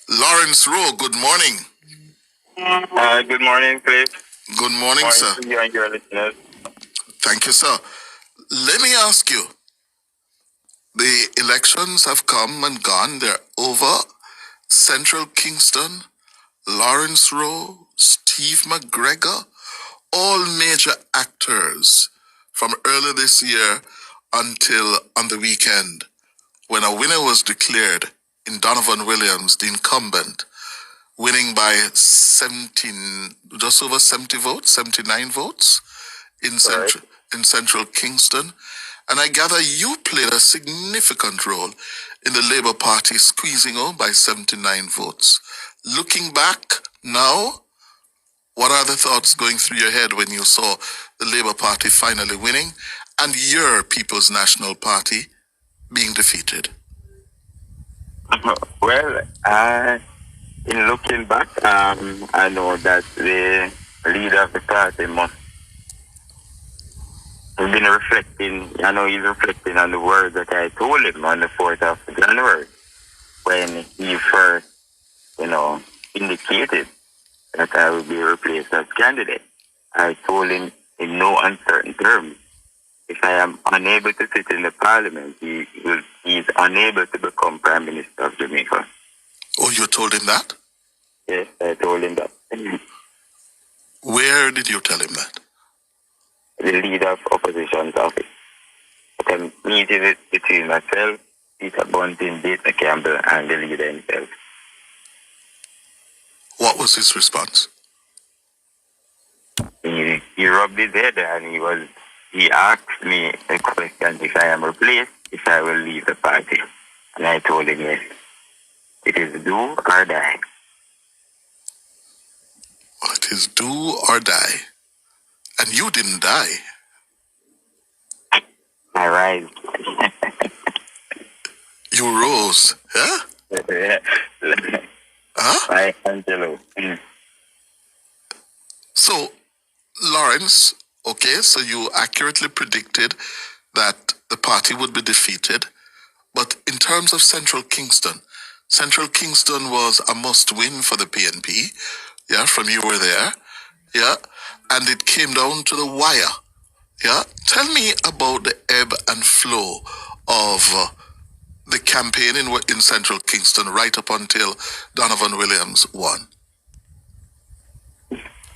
Lawrence Rowe, good morning. Good morning, Cliff. Good morning, Morning sir. to you and your listeners. Thank you, sir. Let me ask you, the elections have come and gone. They're over. Central Kingston, Lawrence Rowe, Steve McGregor, all major actors from early this year until on the weekend when a winner was declared in Donovan Williams, the incumbent, winning by 17, just over 70 votes, 79 votes in central Kingston. And I gather you played a significant role in the Labour Party squeezing on by 79 votes. Looking back now, what are the thoughts going through your head when you saw the Labour Party finally winning and your People's National Party being defeated? Well, in looking back, I know that the leader of the party must have been reflecting. I know he's reflecting on the words that I told him on the 4th of January when he first, indicated that I would be replaced as candidate. I told him in no uncertain terms, if I am unable to sit in the parliament, he is unable to become Prime Minister of Jamaica. Oh, you told him that? Yes, I told him that. Where did you tell him that? The leader of opposition's office. At a meeting between myself, Peter Bunting, Dayton Campbell, and the leader himself. What was his response? He rubbed his head and he asked me a question if I am replaced, if I will leave the party. And I told him yes. It is do or die. Well, it is do or die. And you didn't die. I rise. You rose, huh? Huh? My Angelo. So, Lawrence, okay, so you accurately predicted that the party would be defeated. But in terms of Central Kingston was a must-win for the PNP. Yeah, from you were there. Yeah, and it came down to the wire. Yeah, tell me about the ebb and flow of the campaign in Central Kingston right up until Donovan Williams won.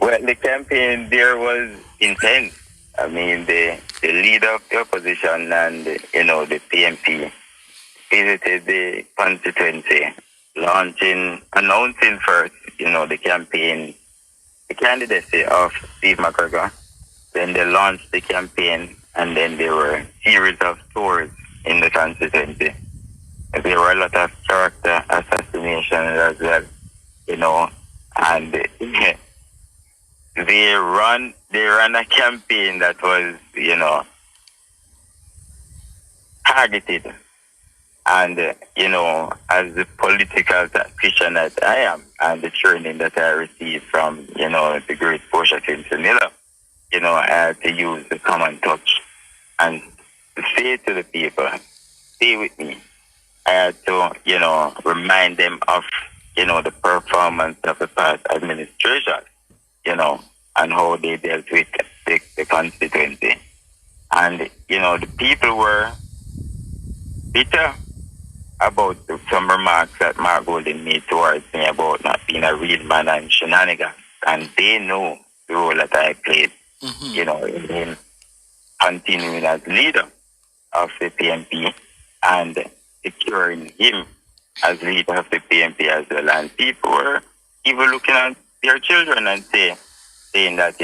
Well, the campaign there was intense. I mean, the leader of the opposition and, the PNP visited the constituency, announcing first, the campaign, the candidacy of Steve McGregor. Then they launched the campaign, and then there were a series of tours in the constituency. There were a lot of character assassinations as well, and they ran a campaign that was, targeted. And, as the political tactician that I am, and the training that I received from, the great Portia Clinton Miller, I had to use the common touch and say to the people, stay with me. I had to, remind them of, the performance of the past administration, and how they dealt with the constituency. And, the people were bitter about some remarks that Mark Golden made towards me about not being a real man and shenanigans. And they know the role that I played, in continuing as leader of the PNP and securing him as leader of the PNP as well. And people were even looking at their children and saying that,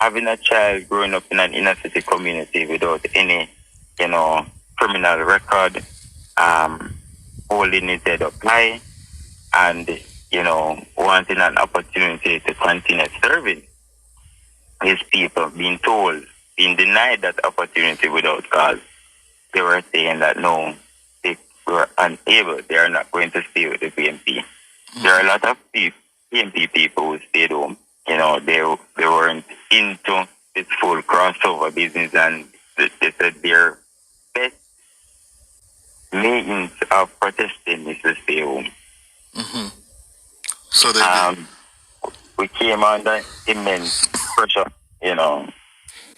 having a child growing up in an inner city community without any, criminal record, holding his head up high and, wanting an opportunity to continue serving his people, being denied that opportunity without cause. They were saying that no, they were unable, they are not going to stay with the PNP. Mm-hmm. There are a lot of PNP people who stayed home. They weren't into this full crossover business, and they said their best means of protesting is to stay home. Mm-hmm. So they did. We came under immense pressure,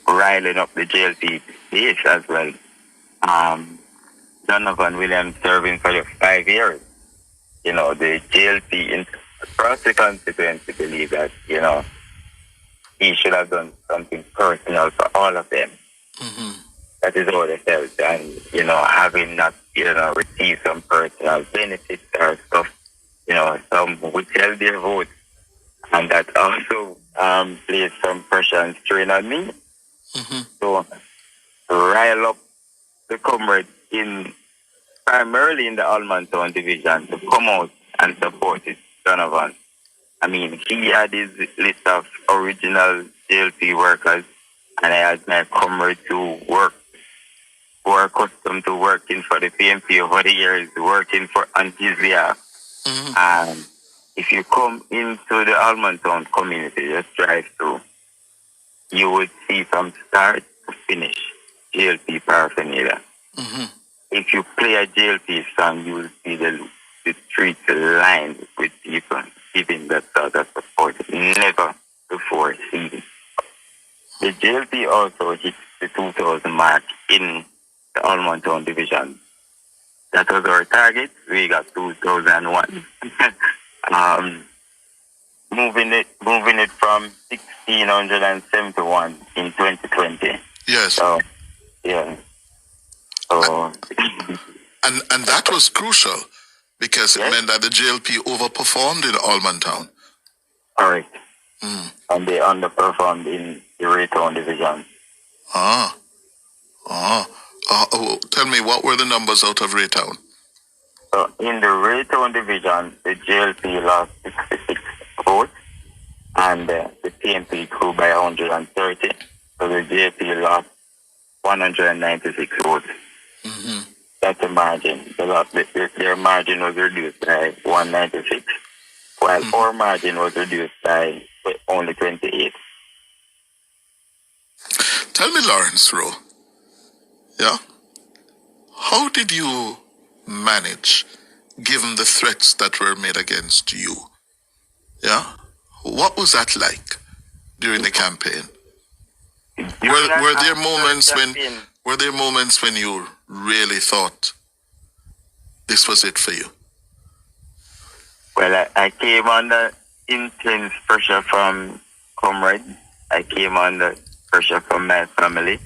riling up the JLP base as well. Donovan Williams serving for 5 years. The JLP across the constituency believe that, he should have done something personal for all of them. Mm-hmm. That is all they felt. And, having not, received some personal benefits or stuff, some withheld their vote. And that also placed some pressure and strain on me. Mm-hmm. So, rile up the comrades primarily in the Almontown division to come out and support it, Donovan. I mean, he had his list of original JLP workers, and I had my comrades who are accustomed to working for the PMP over the years, working on his behalf. Mm-hmm. And if you come into the Almontown community, just drive through, you would see from start to finish JLP paraphernalia. Mm-hmm. If you play a JLP song, you will see the streets lined with people giving that sort of support. Never before seen. The JLP also hit the 2,000 mark in the Almontown division. That was our target. We got 2,001. Moving it from 1,671 in 2020. Yes. So, yeah. So, and that was crucial because it meant that the JLP overperformed in Almontown. Correct. Mm. And they underperformed in the Raytown division. Tell me, what were the numbers out of Raytown? So in the Raytown division, the JLP lost 66 votes, and the PMP grew by 130. So the JLP lost 196 votes. Mm-hmm. That's the margin. Their margin was reduced by 196, while our margin was reduced by only 28. Tell me, Lawrence Rowe, yeah? How did you manage, given the threats that were made against you? Yeah? What was that like during the campaign? Were there moments when you really thought this was it for you? Well, I came under intense pressure from comrades. I came under pressure from my family,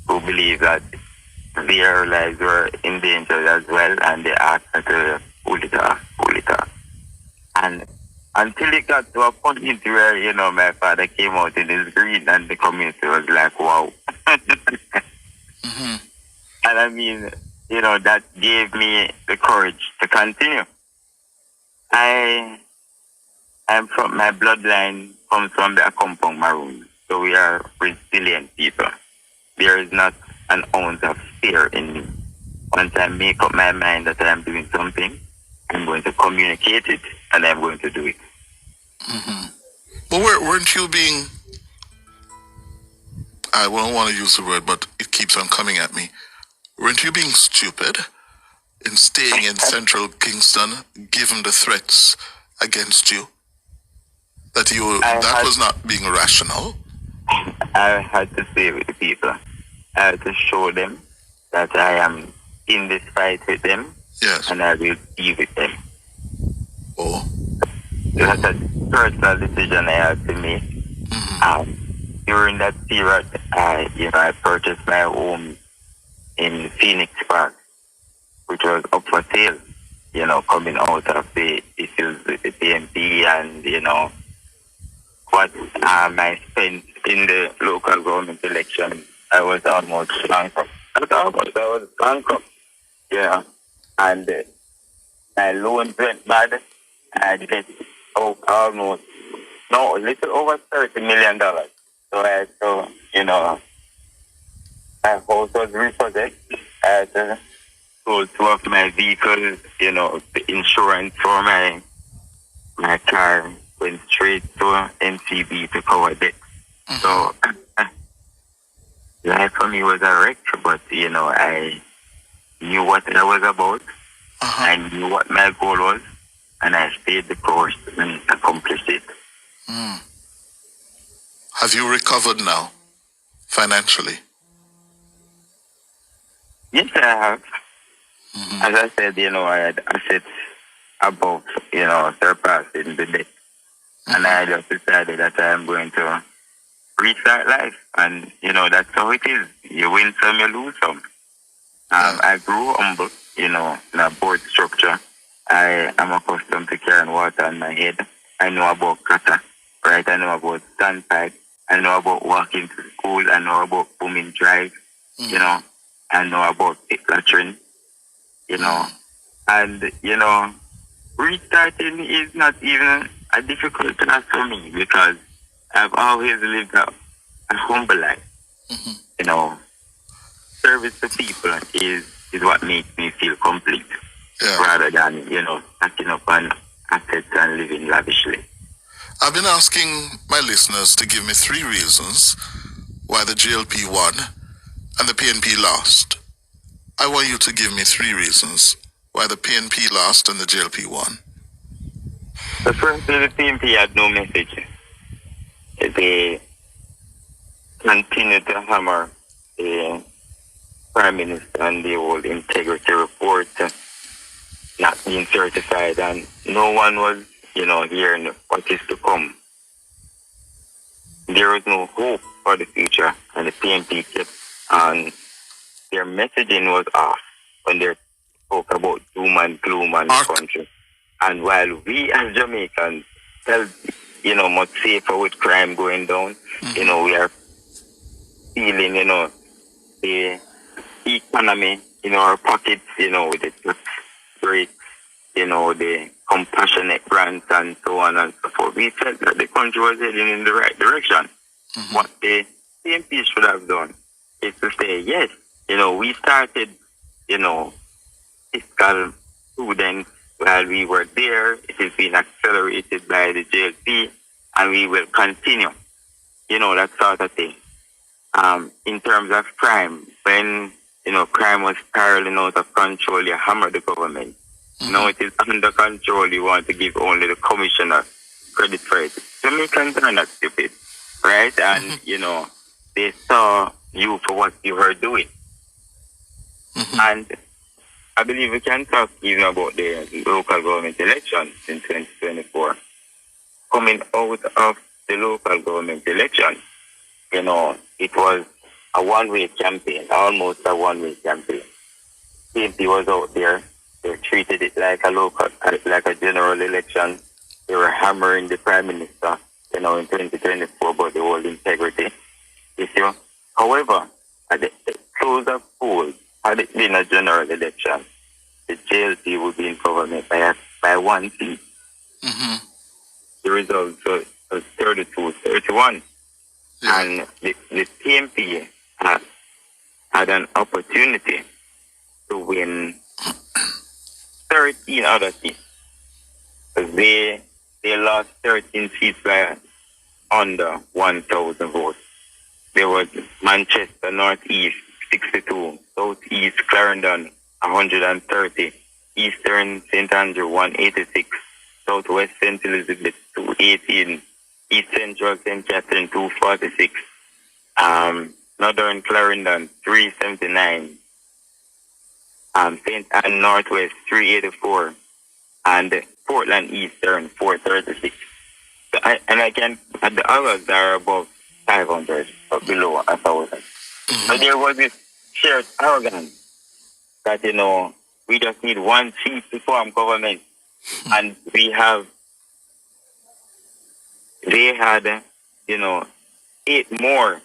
who believed that their lives were in danger as well, and they asked me to pull it off. And until it got to a point where, my father came out in his green and the community was like, wow. Mm-hmm. And I mean, that gave me the courage to continue. I'm from, my bloodline comes from the Akompong Maroon. So we are resilient people. There is not an ounce of fear in me. Once I make up my mind that I'm doing something, I'm going to communicate it and I'm going to do it. Mm-hmm. But weren't you being, I don't want to use the word, but it keeps on coming at me. Weren't you being stupid in staying in central Kingston, given the threats against you? That was not being rational? I had to stay with the people. I had to show them that I am in this fight with them. Yes. And I will be with them. Oh. That's a personal decision I had to make. Mm-hmm. During that period, I purchased my home in Phoenix Park, which was up for sale, coming out of the issues with the PMP and, what I spent in the local government election. I was almost bankrupt. I was bankrupt. Yeah. And my loans went bad. I get a little over $30 million. So my house was repossessed. I had to sold 2 of my vehicles, the insurance for my car went straight to NCB to cover debt. Mm-hmm. So life for me was a wreck, but I knew what I was about. Uh-huh. I knew what my goal was, and I stayed the course and accomplished it. Have you recovered now, financially? Yes, I have. As I said, I had assets above, surpassing the debt. And I just decided that I'm going to restart life. And, that's how it is. You win some, you lose some. I grew humble, in a board structure. I am accustomed to carrying water on my head. I know about kata, right? I know about standpipe. I know about walking to school. I know about booming drive, I know about pit latrine, and, restarting is not even a difficult task for me because I've always lived a humble life. Service to people is what makes me feel complete rather than, stacking up on assets and living lavishly. I've been asking my listeners to give me 3 reasons why the GLP won and the PNP lost. I want you to give me 3 reasons why the PNP lost and the GLP won. The first is the PNP had no message. They continued to hammer the Prime Minister and the whole integrity report not being certified, and no one was, hearing what is to come. There was no hope for the future, and the PNP kept on. Their messaging was off when they spoke about doom and gloom on the country. And while we as Jamaicans felt, much safer with crime going down, we are feeling, the economy in our pockets, with the tax breaks, the compassionate grants and so on and so forth. We felt that the country was heading in the right direction. What the CMP should have done is to say, yes, we started, fiscal prudence while we were there. It has been accelerated by the JLP, and we will continue, that sort of thing. In terms of crime, when, crime was spiraling out of control, you hammered the government. Now it is under control, you want to give only the commissioner credit for it. Jamaicans are not stupid, right? And, they saw you for what you were doing. And I believe we can talk even about the local government elections in 2024. Coming out of the local government election, it was a one-way campaign, almost a one-way campaign. PNP was out there. They treated it like a general election. They were hammering the Prime Minister, in 2024 about the whole integrity issue. However, at the close of polls, had it been a general election, the JLP would be in government by 1 seat. The result was 32-31. And the PNP had an opportunity to win 13 other seats. They lost 13 seats by under 1,000 votes. There was Manchester Northeast 62, Southeast Clarendon 130, Eastern St. Andrew 186, Southwest St. Elizabeth 218, East Central St. Catherine 246, Northern Clarendon 379, St. Anne Northwest 384, and Portland Eastern 436. And the others are above 500 or below 1,000. So there was this shared arrogance that, we just need 1 seat to form government. And they had, 8 more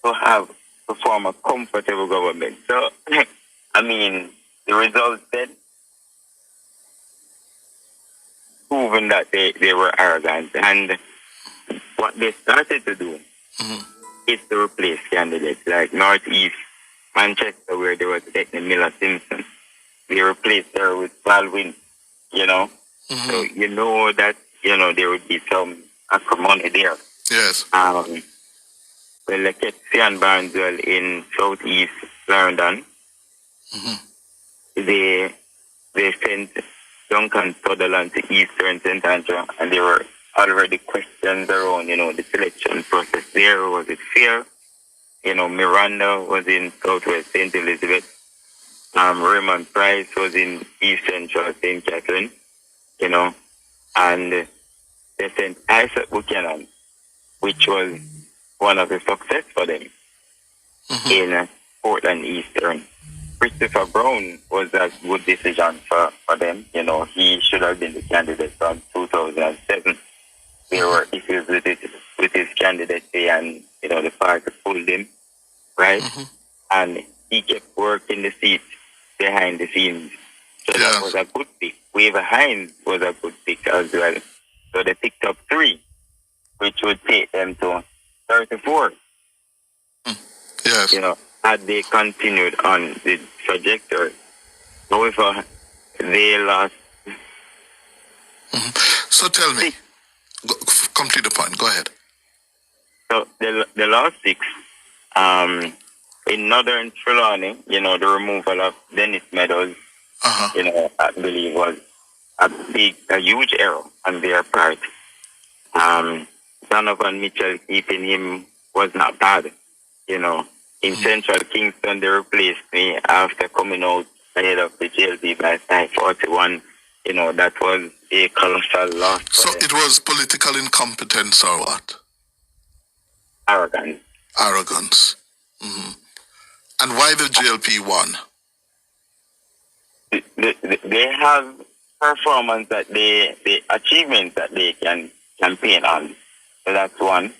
to form a comfortable government. So, the results then proven that they were arrogant. And what they started to do is to replace candidates like Northeast Manchester, where there was Ethne Miller Simpson. They replaced her with Baldwin, So that, there would be some acrimony there. Yes. Well, Ketsian Barneswell in Southeast Clarendon, they sent Duncan Sutherland to Eastern St. Andrew, and there were already questions around, the selection process there. Was it fair? Miranda was in Southwest St. Elizabeth. Raymond Price was in East Central St. Catherine, and they sent Isaac Buchanan, which was one of the success for them in Portland Eastern. Christopher Brown was a good decision for them. He should have been the candidate from 2007. There were issues with his candidacy, and the party pulled him, right? And he kept working the seat behind the scenes. So that was a good pick. Weaver Hines was a good pick as well. So they picked up 3, which would take them to 34. Yes. Had they continued on the trajectory. However, they lost. So tell me, complete the point. Go ahead. So they lost 6. In Northern Trelawney, the removal of Dennis Meadows, I believe was a huge error on their part. Donovan Mitchell keeping him was not bad, In Central Kingston, they replaced me after coming out ahead of the JLB by 541. That was a colossal loss. So it was political incompetence or what? Arrogance. And why the JLP won? They have performance the achievements that they can campaign on. So that's one.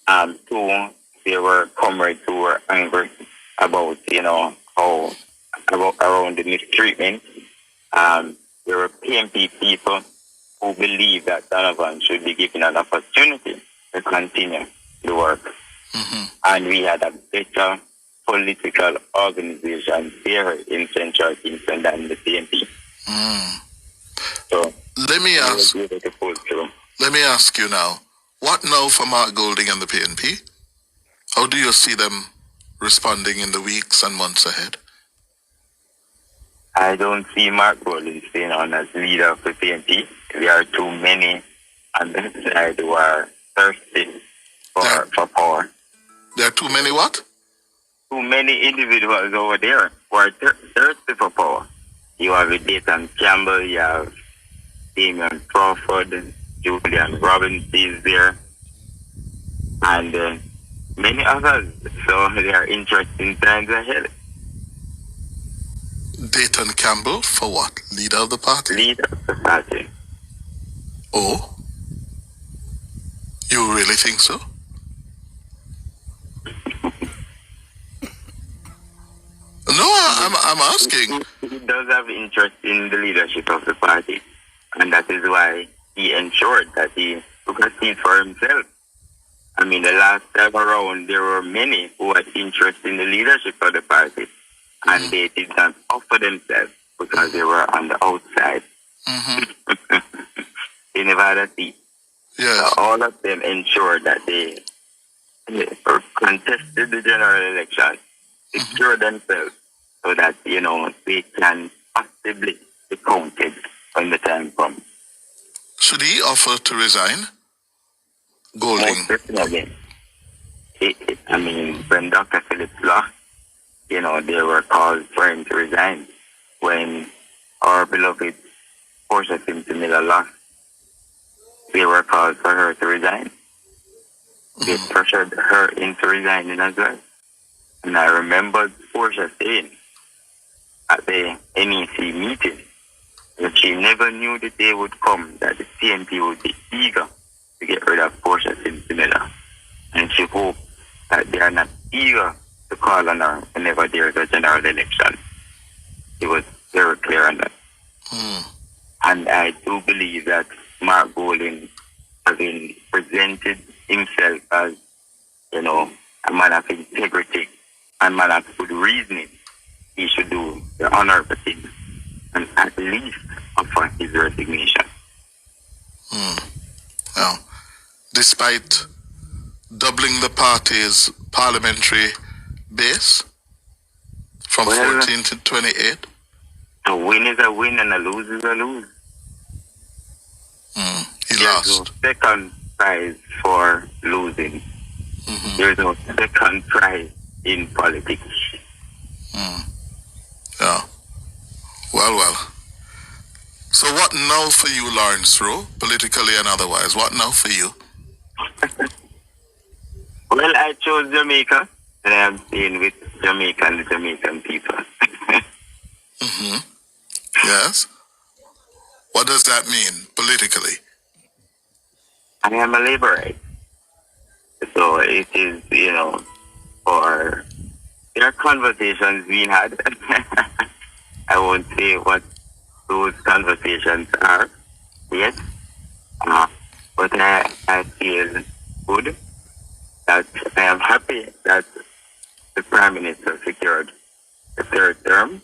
2, there were comrades who were angry about, around the mistreatment. There were PMP people who believe that Donovan should be given an opportunity to continue the work. And we had a better political organization here in Central Kingston than the PMP. So let me ask you now, what now for Mark Golding and the PNP? How do you see them responding in the weeks and months ahead? I don't see Mark Golding staying on as leader of the PNP. There are too many on that side who are thirsty for power. There are too many what? Too many individuals over there who are thirsty for power. You have Dayton Campbell, you have Damian Crawford, Julian Robbins is there, and many others. So there are interesting times ahead. Dayton Campbell for what? Leader of the party? Leader of the party. Oh? You really think so? No, I'm asking. He does have interest in the leadership of the party, and that is why he ensured that he took a seat for himself. I mean, the last time around, there were many who had interest in the leadership of the party, and they did not offer themselves because they were on the outside. They never had a seat. Yes. So all of them ensured that they contested the general election, secure themselves so that, they can possibly be counted when the time comes. Should he offer to resign? Golding. Most definitely. When Dr. Phillips lost, there were calls for him to resign. When our beloved Portia Simpson Miller lost, there were calls for her to resign. They pressured her into resigning as well. And I remember Portia saying at the NEC meeting that she never knew the day would come that the PNP would be eager to get rid of Portia Simpson Miller. And she hoped that they are not eager to call on her whenever there is a general election. It was very clear on that. And I do believe that Mark Golding, having presented himself as, a man of integrity and man of good reasoning, he should do the honorable thing and at least offer his resignation. Now, despite doubling the party's parliamentary base from 14 to 28? A win is a win and a lose is a lose. no lost. second prize for losing. There's no second prize in politics. Yeah. Well. So what now for you, Lawrence Rowe, politically and otherwise? What now for you? Well, I chose Jamaica, and I am staying with Jamaica and the Jamaican people. Yes. What does that mean politically? I am a laborite. So it is, for there are conversations being had. I won't say what those conversations are yet, but I feel good that I am happy that the Prime Minister secured the third term.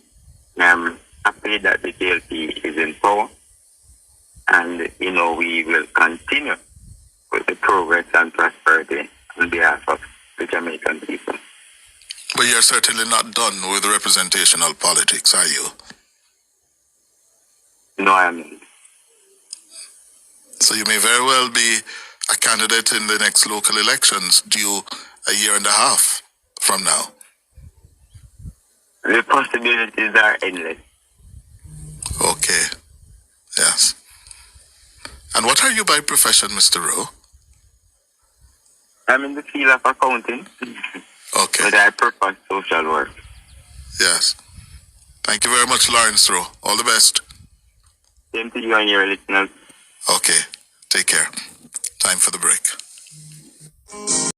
I am happy that the JLP is in power, and we will continue with the progress and prosperity on behalf of the Jamaican people. But you're certainly not done with representational politics, are you? No, I am. So you may very well be a candidate in the next local elections due a year and a half from now. The possibilities are endless. Okay. Yes. And what are you by profession, Mr. Rowe? I'm in the field of accounting, Okay. but I prefer social work. Yes. Thank you very much, Lawrence Rowe. All the best. Same to you and your listeners. Okay. Take care. Time for the break.